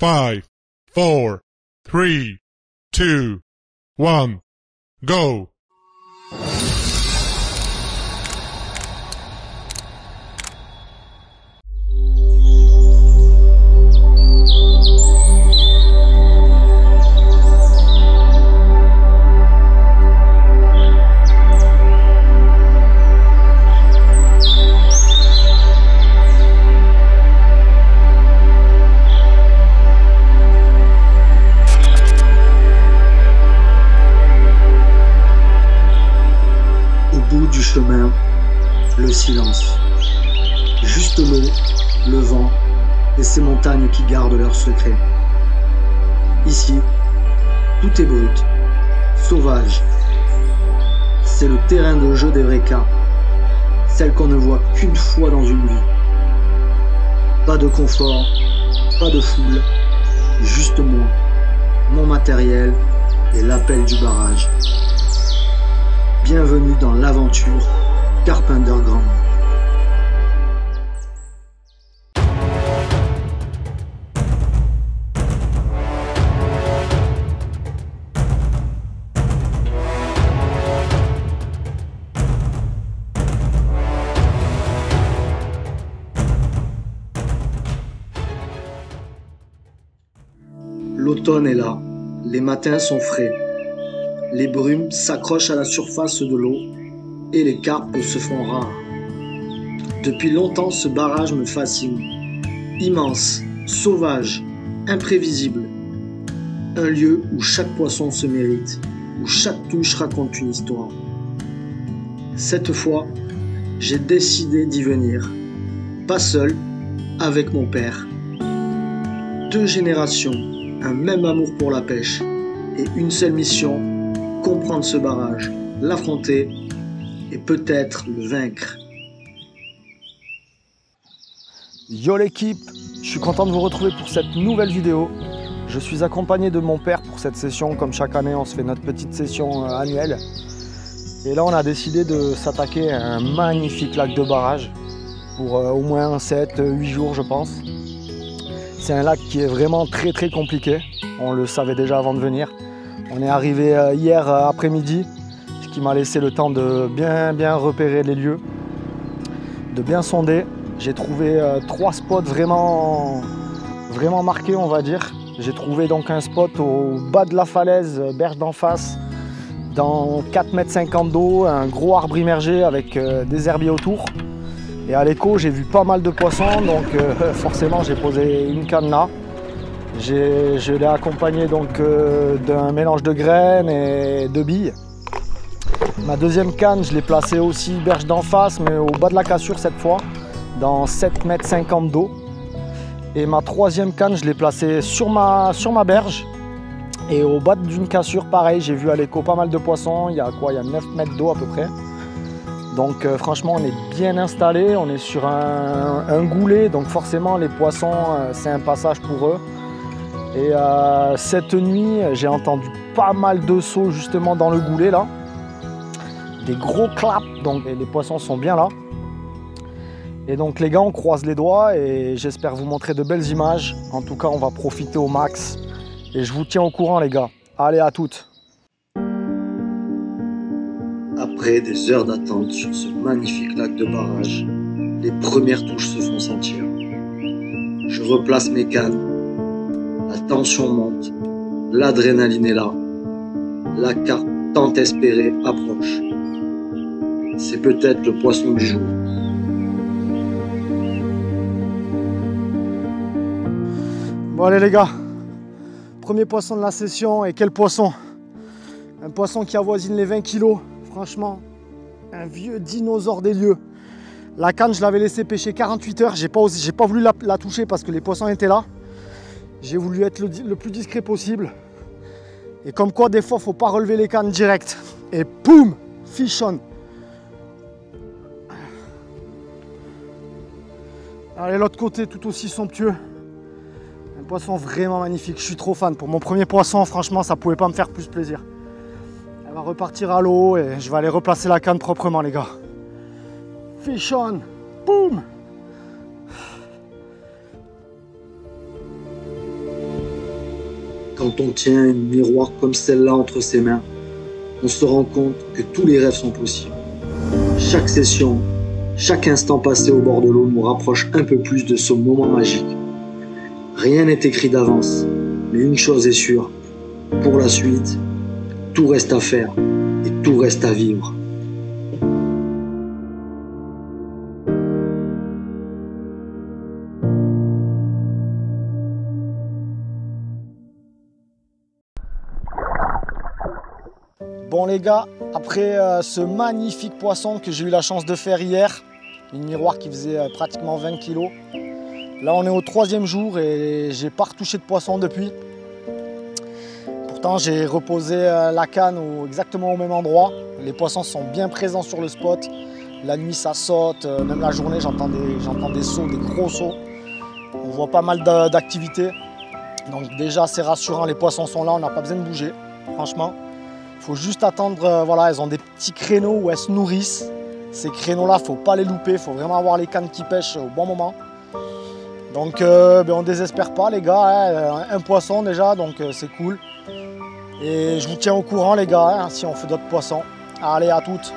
5, 4, 3, 2, 1, go! Du chemin, le silence. Juste l'eau, le vent et ces montagnes qui gardent leurs secrets. Ici, tout est brut, sauvage. C'est le terrain de jeu des vrais cas, celle qu'on ne voit qu'une fois dans une vie. Pas de confort, pas de foule, juste moi, mon matériel et l'appel du barrage. Bienvenue dans l'aventure Carpenderground. L'automne est là, les matins sont frais. Les brumes s'accrochent à la surface de l'eau et les carpes se font rares. Depuis longtemps, ce barrage me fascine. Immense, sauvage, imprévisible. Un lieu où chaque poisson se mérite, où chaque touche raconte une histoire. Cette fois, j'ai décidé d'y venir. Pas seul, avec mon père. 2 générations, un même amour pour la pêche et une seule mission: comprendre ce barrage, l'affronter et peut-être le vaincre. Yo l'équipe, je suis content de vous retrouver pour cette nouvelle vidéo. Je suis accompagné de mon père pour cette session. Comme chaque année, on se fait notre petite session annuelle. Et là, on a décidé de s'attaquer à un magnifique lac de barrage pour au moins 7-8 jours, je pense. C'est un lac qui est vraiment très compliqué. On le savait déjà avant de venir. On est arrivé hier après-midi, ce qui m'a laissé le temps de bien repérer les lieux, de bien sonder. J'ai trouvé 3 spots vraiment marqués, on va dire. J'ai trouvé donc un spot au bas de la falaise, berge d'en face, dans 4,50 m d'eau, un gros arbre immergé avec des herbiers autour. Et à l'écho, j'ai vu pas mal de poissons, donc forcément j'ai posé une canne là. Je l'ai accompagné donc d'un mélange de graines et de billes. Ma deuxième canne, je l'ai placée aussi berge d'en face, mais au bas de la cassure cette fois, dans 7,50 m d'eau. Et ma troisième canne, je l'ai placée sur ma berge. Et au bas d'une cassure, pareil, j'ai vu à l'écho pas mal de poissons. Il y a 9 mètres d'eau à peu près. Donc franchement, on est bien installé. On est sur un goulet, donc forcément les poissons, c'est un passage pour eux. Et cette nuit, j'ai entendu pas mal de sauts justement dans le goulet là. Des gros claps, donc les poissons sont bien là. Et donc les gars, on croise les doigts et j'espère vous montrer de belles images. En tout cas, on va profiter au max. Et je vous tiens au courant les gars. Allez, à toutes. Après des heures d'attente sur ce magnifique lac de barrage, les premières touches se font sentir. Je replace mes cannes. La tension monte, l'adrénaline est là, la carpe tant espérée approche. C'est peut-être le poisson du jour. Bon allez les gars, premier poisson de la session. Et quel poisson! Un poisson qui avoisine les 20 kg, franchement, un vieux dinosaure des lieux. La canne, je l'avais laissé pêcher 48 heures, j'ai pas voulu la toucher parce que les poissons étaient là. J'ai voulu être le plus discret possible. Et comme quoi, des fois, faut pas relever les cannes direct. Et boum, fish on. Allez, l'autre côté, tout aussi somptueux. Un poisson vraiment magnifique. Je suis trop fan. Pour mon premier poisson, franchement, ça pouvait pas me faire plus plaisir. Elle va repartir à l'eau et je vais aller replacer la canne proprement, les gars. Fish on. Boum. Quand on tient un miroir comme celle-là entre ses mains, on se rend compte que tous les rêves sont possibles. Chaque session, chaque instant passé au bord de l'eau nous rapproche un peu plus de ce moment magique. Rien n'est écrit d'avance, mais une chose est sûre, pour la suite, tout reste à faire et tout reste à vivre. Bon les gars, après ce magnifique poisson que j'ai eu la chance de faire hier, une miroir qui faisait pratiquement 20 kg, là on est au 3e jour et j'ai pas retouché de poisson depuis. Pourtant j'ai reposé la canne exactement au même endroit. Les poissons sont bien présents sur le spot. La nuit ça saute, même la journée j'entends des sauts, des gros sauts. On voit pas mal d'activités. Donc déjà c'est rassurant, les poissons sont là, on n'a pas besoin de bouger, franchement. Il faut juste attendre, voilà, elles ont des petits créneaux où elles se nourrissent. Ces créneaux-là, il ne faut pas les louper, il faut vraiment avoir les cannes qui pêchent au bon moment. Donc on ne désespère pas les gars, hein. Un poisson déjà, donc c'est cool. Et je vous tiens au courant les gars, hein, si on fait d'autres poissons. Allez, à toutes.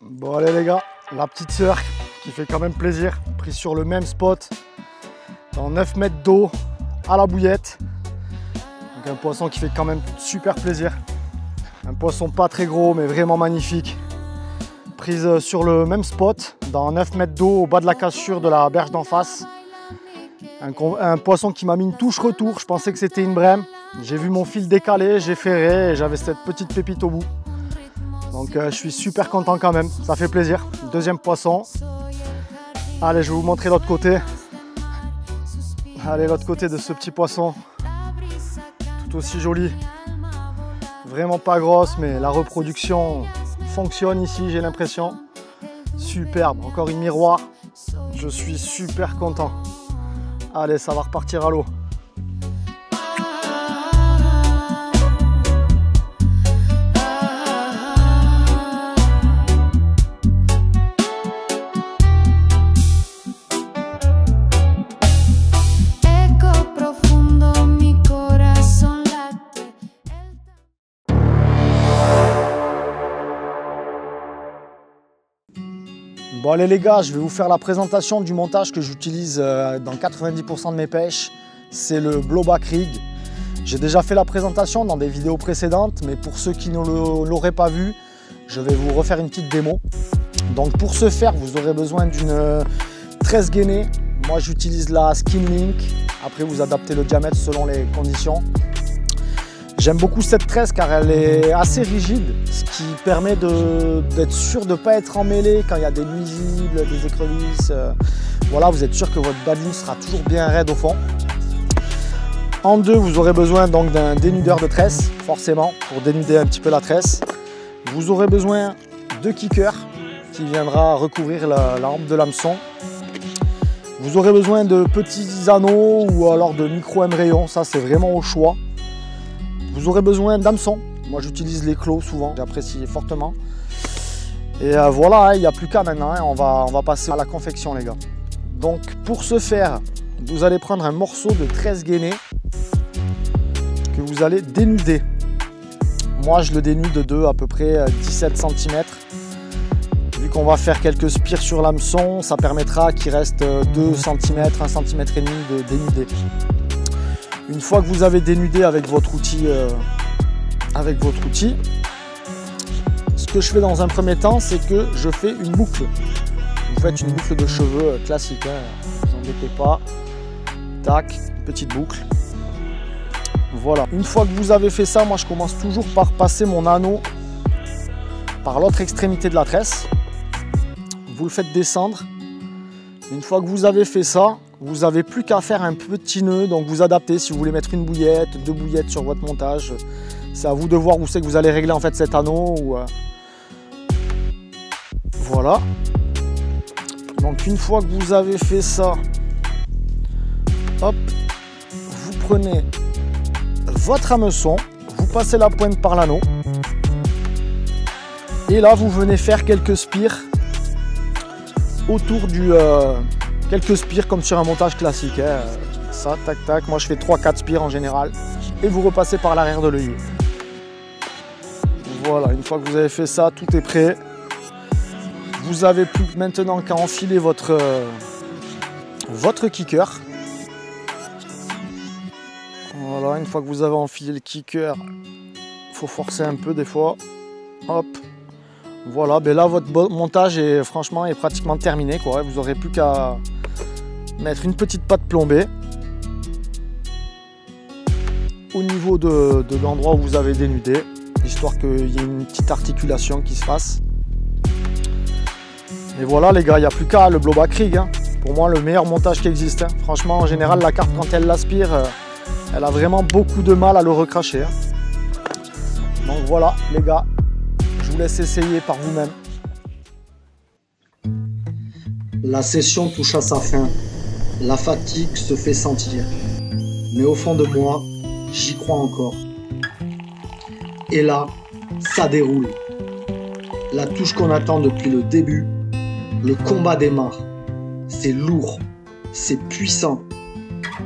Bon allez les gars, la petite sœur qui fait quand même plaisir, prise sur le même spot, dans 9 mètres d'eau à la bouillette. Donc un poisson qui fait quand même super plaisir. Un poisson pas très gros mais vraiment magnifique. Prise sur le même spot, dans 9 mètres d'eau au bas de la cassure de la berge d'en face. Un poisson qui m'a mis une touche retour, je pensais que c'était une brème. J'ai vu mon fil décaler, j'ai ferré et j'avais cette petite pépite au bout. Donc je suis super content quand même, ça fait plaisir. Deuxième poisson. Allez, je vais vous montrer l'autre côté. Allez, l'autre côté de ce petit poisson. Tout aussi joli. Vraiment pas grosse, mais la reproduction fonctionne ici, j'ai l'impression. Superbe, encore une miroir. Je suis super content. Allez, ça va repartir à l'eau. Bon allez les gars, je vais vous faire la présentation du montage que j'utilise dans 90% de mes pêches. C'est le Blowback Rig. J'ai déjà fait la présentation dans des vidéos précédentes, mais pour ceux qui ne l'auraient pas vu, je vais vous refaire une petite démo. Donc pour ce faire, vous aurez besoin d'une tresse gainée. Moi j'utilise la Skin Link. Après vous adaptez le diamètre selon les conditions. J'aime beaucoup cette tresse car elle est assez rigide, ce qui permet d'être sûr de ne pas être emmêlé quand il y a des nuisibles, des écrevisses. Voilà, vous êtes sûr que votre baline sera toujours bien raide au fond. En deux, vous aurez besoin donc d'un dénudeur de tresse, forcément, pour dénuder un petit peu la tresse. Vous aurez besoin de kicker qui viendra recouvrir la hampe de l'hameçon. Vous aurez besoin de petits anneaux ou alors de micro-embrayons, ça c'est vraiment au choix. Vous aurez besoin d'hameçons. Moi j'utilise les clos souvent, j'apprécie fortement. Et voilà, il n'y a plus qu'à maintenant, on va passer à la confection les gars. Donc pour ce faire, vous allez prendre un morceau de tresse gainée que vous allez dénuder. Moi je le dénude de à peu près 17 cm. Vu qu'on va faire quelques spires sur l'hameçon, ça permettra qu'il reste 2 cm, 1,5 cm de dénudé. Une fois que vous avez dénudé avec votre outil, ce que je fais dans un premier temps, c'est que je fais une boucle. Vous faites une boucle de cheveux classique, hein, ne vous embêtez pas. Tac, petite boucle. Voilà. Une fois que vous avez fait ça, moi je commence toujours par passer mon anneau par l'autre extrémité de la tresse. Vous le faites descendre. Une fois que vous avez fait ça, Vous n'avez plus qu'à faire un petit nœud, donc vous adaptez si vous voulez mettre une bouillette, 2 bouillettes sur votre montage. C'est à vous de voir où c'est que vous allez régler en fait cet anneau. Voilà. Donc une fois que vous avez fait ça, hop, vous prenez votre hameçon, vous passez la pointe par l'anneau. Et là, vous venez faire quelques spires autour du... quelques spires comme sur un montage classique. Hein. Ça, tac, tac. Moi, je fais 3-4 spires en général. Et vous repassez par l'arrière de l'œillet. Voilà, une fois que vous avez fait ça, tout est prêt. Vous avez plus maintenant qu'à enfiler votre kicker. Voilà, une fois que vous avez enfilé le kicker, il faut forcer un peu des fois. Hop. Voilà, ben là votre montage est franchement pratiquement terminé, quoi. Vous n'aurez plus qu'à mettre une petite pâte plombée au niveau de l'endroit où vous avez dénudé, histoire qu'il y ait une petite articulation qui se fasse. Et voilà les gars, il n'y a plus qu'à le Blowback-Rig. Hein. Pour moi, le meilleur montage qui existe. Hein. Franchement, en général, la carpe, quand elle l'aspire, elle a vraiment beaucoup de mal à le recracher. Hein. Donc voilà les gars. Je vous laisse essayer par vous-même. La session touche à sa fin. La fatigue se fait sentir. Mais au fond de moi, j'y crois encore. Et là, ça déroule. La touche qu'on attend depuis le début, le combat démarre. C'est lourd, c'est puissant.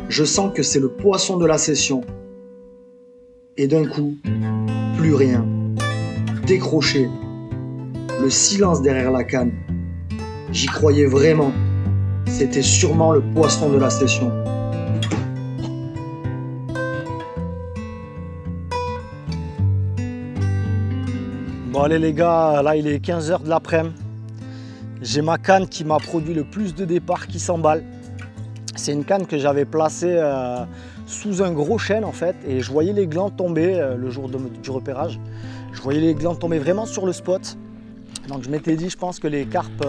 Je sens que c'est le poisson de la session. Et d'un coup, plus rien. Décroché, le silence derrière la canne. J'y croyais vraiment. C'était sûrement le poisson de la session. Bon allez les gars, là il est 15 h de l'après-midi. J'ai ma canne qui m'a produit le plus de départ qui s'emballe. C'est une canne que j'avais placée sous un gros chêne en fait, et je voyais les glands tomber le jour du repérage. Je voyais les glands tomber vraiment sur le spot. Donc je m'étais dit, je pense que les carpes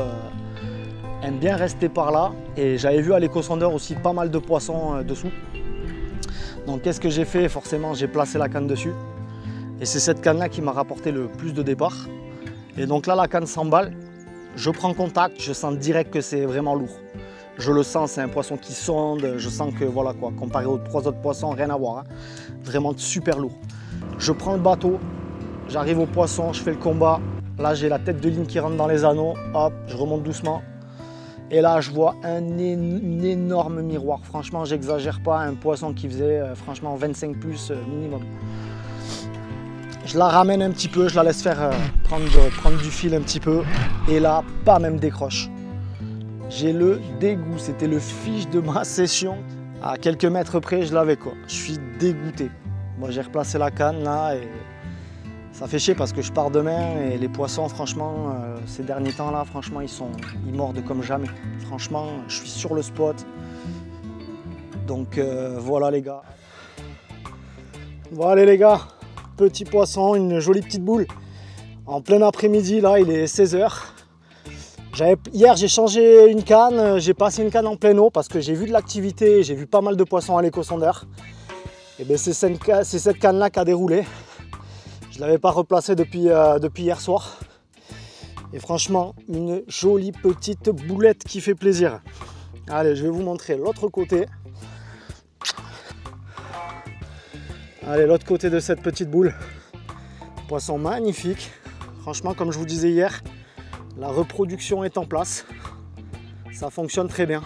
aiment bien rester par là. Et j'avais vu à l'éco-sondeur aussi pas mal de poissons dessous. Donc qu'est-ce que j'ai fait? Forcément, j'ai placé la canne dessus. Et c'est cette canne-là qui m'a rapporté le plus de départ. Et donc là, la canne s'emballe. Je prends contact, je sens direct que c'est vraiment lourd. Je le sens, c'est un poisson qui sonde. Je sens que voilà quoi, comparé aux 3 autres poissons, rien à voir. Hein. Vraiment super lourd. Je prends le bateau. J'arrive au poisson, je fais le combat. Là, j'ai la tête de ligne qui rentre dans les anneaux. Hop, je remonte doucement. Et là, je vois un énorme miroir. Franchement, j'exagère pas. Un poisson qui faisait franchement 25 plus minimum. Je la ramène un petit peu, je la laisse faire prendre du fil un petit peu. Et là, pas même décroche. J'ai le dégoût. C'était le fiche de ma session. À quelques mètres près, je l'avais quoi. Je suis dégoûté. Moi, j'ai replacé la canne là et ça fait chier parce que je pars demain et les poissons, franchement, ces derniers temps là, franchement, ils mordent comme jamais. Franchement, je suis sur le spot. Donc voilà les gars. Bon allez les gars, petit poisson, une jolie petite boule. En plein après-midi là, il est 16 h. Hier j'ai changé une canne, j'ai passé une canne en pleine eau parce que j'ai vu de l'activité, j'ai vu pas mal de poissons à l'éco-sondeur. Et bien c'est cette canne là qui a déroulé. Je ne l'avais pas replacé depuis hier soir. Et franchement, une jolie petite boulette qui fait plaisir. Allez, je vais vous montrer l'autre côté. Allez, l'autre côté de cette petite boule. Poisson magnifique. Franchement, comme je vous disais hier, la reproduction est en place. Ça fonctionne très bien.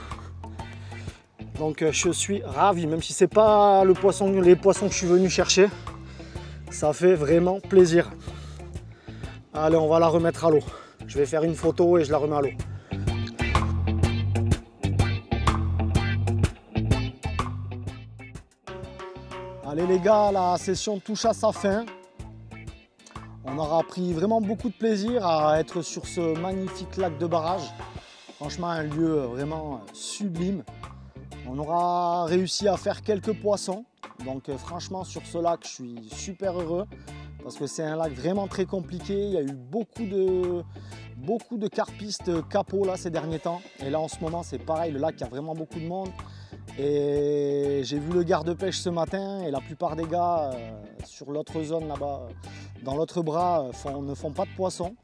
Donc je suis ravi, même si ce n'est pas les poissons que je suis venu chercher. Ça fait vraiment plaisir. Allez, on va la remettre à l'eau. Je vais faire une photo et je la remets à l'eau. Allez les gars, la session touche à sa fin. On aura pris vraiment beaucoup de plaisir à être sur ce magnifique lac de barrage. Franchement, un lieu vraiment sublime. On aura réussi à faire quelques poissons. Donc franchement, sur ce lac, je suis super heureux parce que c'est un lac vraiment très compliqué. Il y a eu beaucoup de carpistes capots là ces derniers temps. Et là en ce moment, c'est pareil, le lac, il y a vraiment beaucoup de monde. Et j'ai vu le garde-pêche ce matin et la plupart des gars sur l'autre zone là-bas, dans l'autre bras, ne font pas de poissons.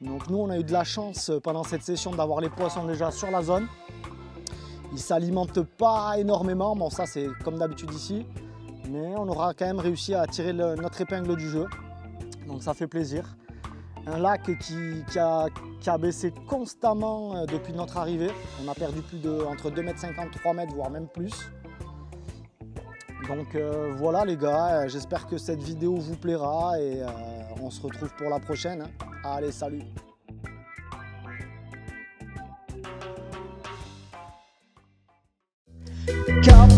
Donc nous on a eu de la chance pendant cette session d'avoir les poissons déjà sur la zone. Ils ne s'alimentent pas énormément, bon ça c'est comme d'habitude ici. Mais on aura quand même réussi à tirer notre épingle du jeu. Donc ça fait plaisir. Un lac qui a baissé constamment depuis notre arrivée. On a perdu entre 2,50 m, 3 mètres, voire même plus. Donc voilà les gars, j'espère que cette vidéo vous plaira et on se retrouve pour la prochaine. Allez, salut! Carpe